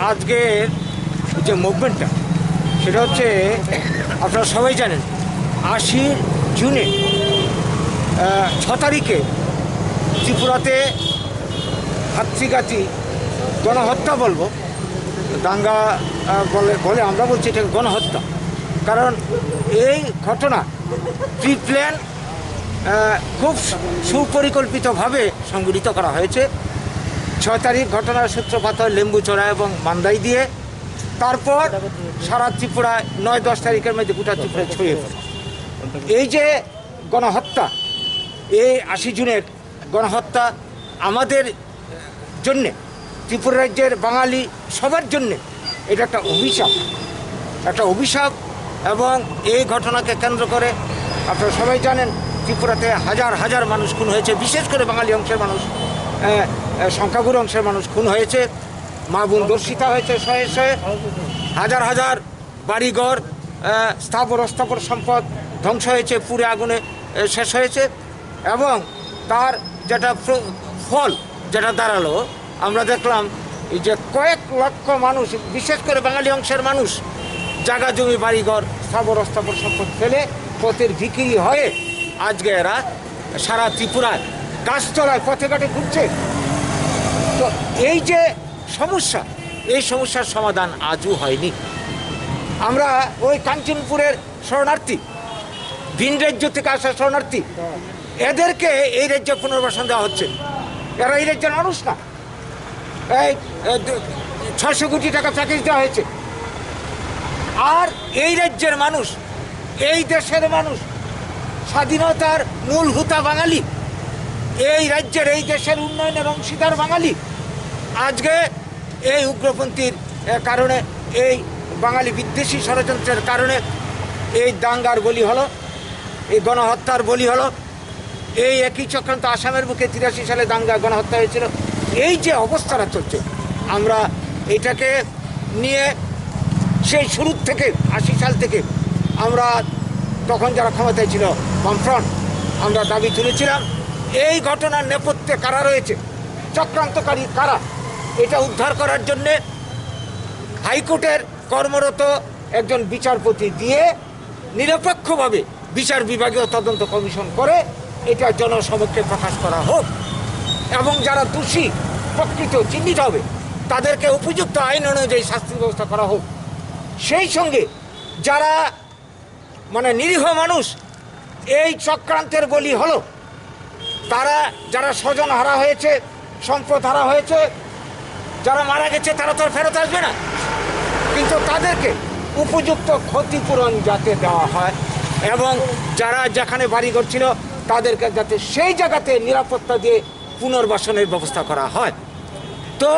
আজকের যে মুভমেন্টটা সেটা হচ্ছে আপনারা সবাই জানেন ৮০ জুনে ৬ তারিখে ত্রিপুরাতে হাতশিগাতি গণহত্যা বলবো, দাঙ্গা বলে আমরা বলছি এটা গণহত্যা। কারণ এই ঘটনা প্রিপ্ল্যান খুব সুপরিকল্পিতভাবে সংগঠিত করা হয়েছে। ৬ তারিখ ঘটনার সূত্রপাত হয় লেম্বুচড়া এবং মান্দাই দিয়ে, তারপর সারা ত্রিপুরায় ৯-১০ তারিখের মধ্যে গোটা ত্রিপুরায় ছড়িয়ে পড়ে। এই যে গণহত্যা, এই ৮০ জুনের গণহত্যা আমাদের জন্যে, ত্রিপুরা রাজ্যের বাঙালি সবার জন্যে এটা একটা অভিশাপ। এবং এই ঘটনাকে কেন্দ্র করে আপনারা সবাই জানেন ত্রিপুরাতে হাজার হাজার মানুষ খুন হয়েছে, বিশেষ করে বাঙালি অংশের মানুষ, সংখ্যাগুরু অংশের মানুষ খুন হয়েছে, মা বোন দর্শিতা হয়েছে শয়ে শয়ে, হাজার হাজার বাড়িঘর, স্থাবর অস্থাবর সম্পদ ধ্বংস হয়েছে, পুড়ে আগুনে শেষ হয়েছে। এবং তার যেটা ফল যেটা দাঁড়ালো, আমরা দেখলাম এই যে কয়েক লক্ষ মানুষ, বিশেষ করে বাঙালি অংশের মানুষ, জায়গা জমি বাড়িঘর স্থাবর অস্থাবর সম্পদ ফেলে পথের ভিখিরি হয়ে আজকে এরা সারা ত্রিপুরায় গাছতলায় পথে ঘাটে ঘুরছে। তো এই যে সমস্যা, এই সমস্যার সমাধান আজও হয়নি। আমরা ওই কাঞ্চনপুরের শরণার্থী, ভিন রাজ্য থেকে আসা শরণার্থী, এদেরকে এই রাজ্যে পুনর্বাসন দেওয়া হচ্ছে। এরা এই রাজ্যের মানুষ না। এই ৬০০ কোটি টাকা প্যাকেজ দেওয়া হয়েছে। আর এই রাজ্যের মানুষ, এই দেশের মানুষ, স্বাধীনতার মূল হুতা বাঙালি, এই রাজ্যের এই দেশের উন্নয়নের অংশীদার বাঙালি, আজকে এই উগ্রপন্থীর কারণে, এই বাঙালি বিদ্বেষী ষড়যন্ত্রের কারণে এই দাঙ্গার বলি হলো, এই গণহত্যার বলি হলো। এই একই চক্রান্ত আসামের বুকে ৮৩ সালে দাঙ্গা গণহত্যা হয়েছিল। এই যে অবস্থাটা চলছে, আমরা এটাকে নিয়ে সেই শুরুর থেকে ৮০ সাল থেকে আমরা, তখন যারা ক্ষমতায় ছিল বামফ্রন্ট, আমরা দাবি তুলেছিলাম এই ঘটনার নেপথ্যে কারা রয়েছে, চক্রান্তকারী কারা, এটা উদ্ধার করার জন্যে হাইকোর্টের কর্মরত একজন বিচারপতি দিয়ে নিরপেক্ষভাবে বিচার বিভাগীয় তদন্ত কমিশন করে এটা জনসমক্ষে প্রকাশ করা হোক, এবং যারা দোষী প্রকৃত চিহ্নিত হবে তাদেরকে উপযুক্ত আইন অনুযায়ী শাস্তির ব্যবস্থা করা হোক। সেই সঙ্গে যারা নিরীহ মানুষ এই চক্রান্তের বলি হলো, তারা যারা স্বজন হারা হয়েছে, সম্পদ হারা হয়েছে, যারা মারা গেছে, তারা তো ফেরত আসবে না, কিন্তু তাদেরকে উপযুক্ত ক্ষতিপূরণ যাতে দেওয়া হয়, এবং যারা যেখানে বাড়ি করছিল তাদেরকে যাতে সেই জায়গাতে নিরাপত্তা দিয়ে পুনর্বাসনের ব্যবস্থা করা হয়। তো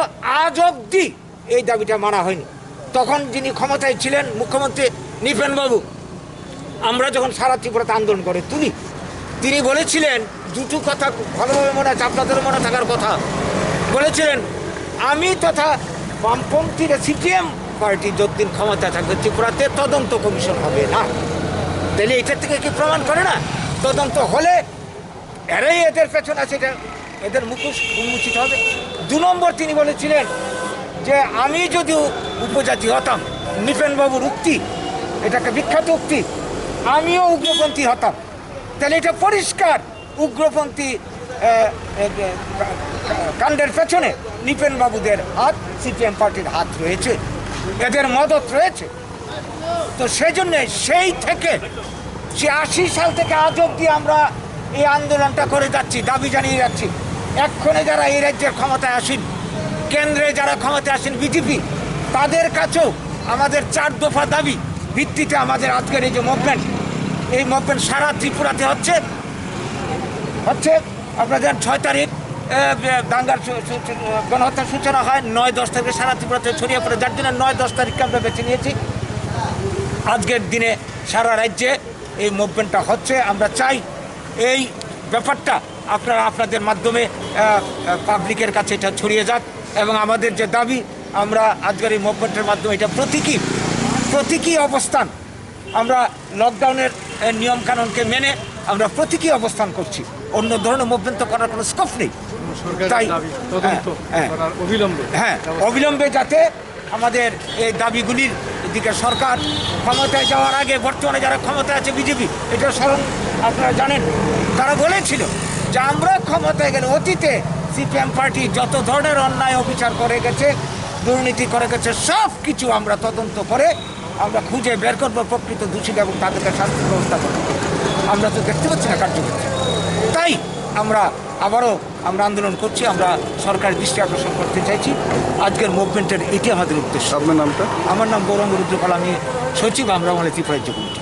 আজ অবধি এই দাবিটা মানা হয়নি। তখন যিনি ক্ষমতায় ছিলেন মুখ্যমন্ত্রী নৃপেনবাবু, আমরা যখন সারা ত্রিপুরাতে আন্দোলন করে তুলি, তিনি বলেছিলেন দুটো কথা ভালোভাবে মনে আছে, আপনাদেরও মনে থাকার কথা, বলেছিলেন আমি তথা বামপন্থীরা সিপিএম পার্টি যতদিন ক্ষমতায় থাকবে ত্রিপুরাতে তদন্ত কমিশন হবে না। তাহলে এটার থেকে কি প্রমাণ করে না তদন্ত হলে এরাই এদের পেছন আছে, এটা এদের মুখোশ উন্মোচিত হবে। ২ নম্বর তিনি বলেছিলেন যে আমি যদি উপজাতি হতাম, নৃপেনবাবুর উক্তি, এটা একটা বিখ্যাত উক্তি, আমিও উগ্রপন্থী হতাম। তাহলে এটা পরিষ্কার উগ্রপন্থী কাণ্ডের পেছনে নৃপেনবাবুদের হাত, সিপিএম পার্টির হাত রয়েছে, এদের মদত রয়েছে। তো সেই জন্যে সেই থেকে সে ৮০ সাল থেকে আজ অবধি আমরা এই আন্দোলনটা করে যাচ্ছি, দাবি জানিয়ে যাচ্ছি। এক্ষণে যারা এই রাজ্যের ক্ষমতায় আসেন, কেন্দ্রে যারা ক্ষমতায় আসেন বিজেপি, তাদের কাছেও আমাদের ৪ দফা দাবি ভিত্তিতে আমাদের আজকের এই যে মুভমেন্ট, এই মুভমেন্ট সারা ত্রিপুরাতে হচ্ছে। আপনাদের ৬ তারিখ দাঙ্গার গণহত্যার সূচনা হয়, ৯-১০ তারিখে সারা ত্রিপুরাতে ছড়িয়ে পড়ে, যার জন্য ৯-১০ তারিখকে আমরা বেছে নিয়েছি। আজকের দিনে সারা রাজ্যে এই মুভমেন্টটা হচ্ছে। আমরা চাই এই ব্যাপারটা আপনারা আপনাদের মাধ্যমে পাবলিকের কাছে এটা ছড়িয়ে যাক, এবং আমাদের যে দাবি, আমরা আজকের এই মুভমেন্টের মাধ্যমে এটা প্রতীকী অবস্থান, আমরা লকডাউনের নিয়মকানুনকে মেনে আমরা প্রতীকী অবস্থান করছি। অন্য ধরনের মুভমেন্ট তো করার কোনো স্কোপ নেই। তাই অবিলম্বে যাতে আমাদের এই দাবিগুলির দিকে সরকার ক্ষমতায় যাওয়ার আগে বর্তমানে যারা ক্ষমতায় আছে বিজেপি, এটা স্মরণ আপনারা জানেন, তারা বলেছিল যে আমরা ক্ষমতায় গেলে অতীতে সিপিএম পার্টি যত ধরনের অন্যায় অবিচার করে গেছে, দুর্নীতি করে গেছে, সব কিছু আমরা তদন্ত করে আমরা খুঁজে বের করবো প্রকৃত দোষীরা এবং তাদেরকে শাস্তি ব্যবস্থা করবো। আমরা তো দেখতে পাচ্ছি না কার্যকর্তা, তাই আমরা আবারও আন্দোলন করছি। আমরা সরকারের দৃষ্টি আকর্ষণ করতে চাইছি। আজকের মুভমেন্টের এটি আমাদের উদ্দেশ্য। আপনার নামটা? আমার নাম গৌরাঙ্গ রুদ্রপাল, আমি সচিব আমরা ত্রিপুরা রাজ্য কমিটি।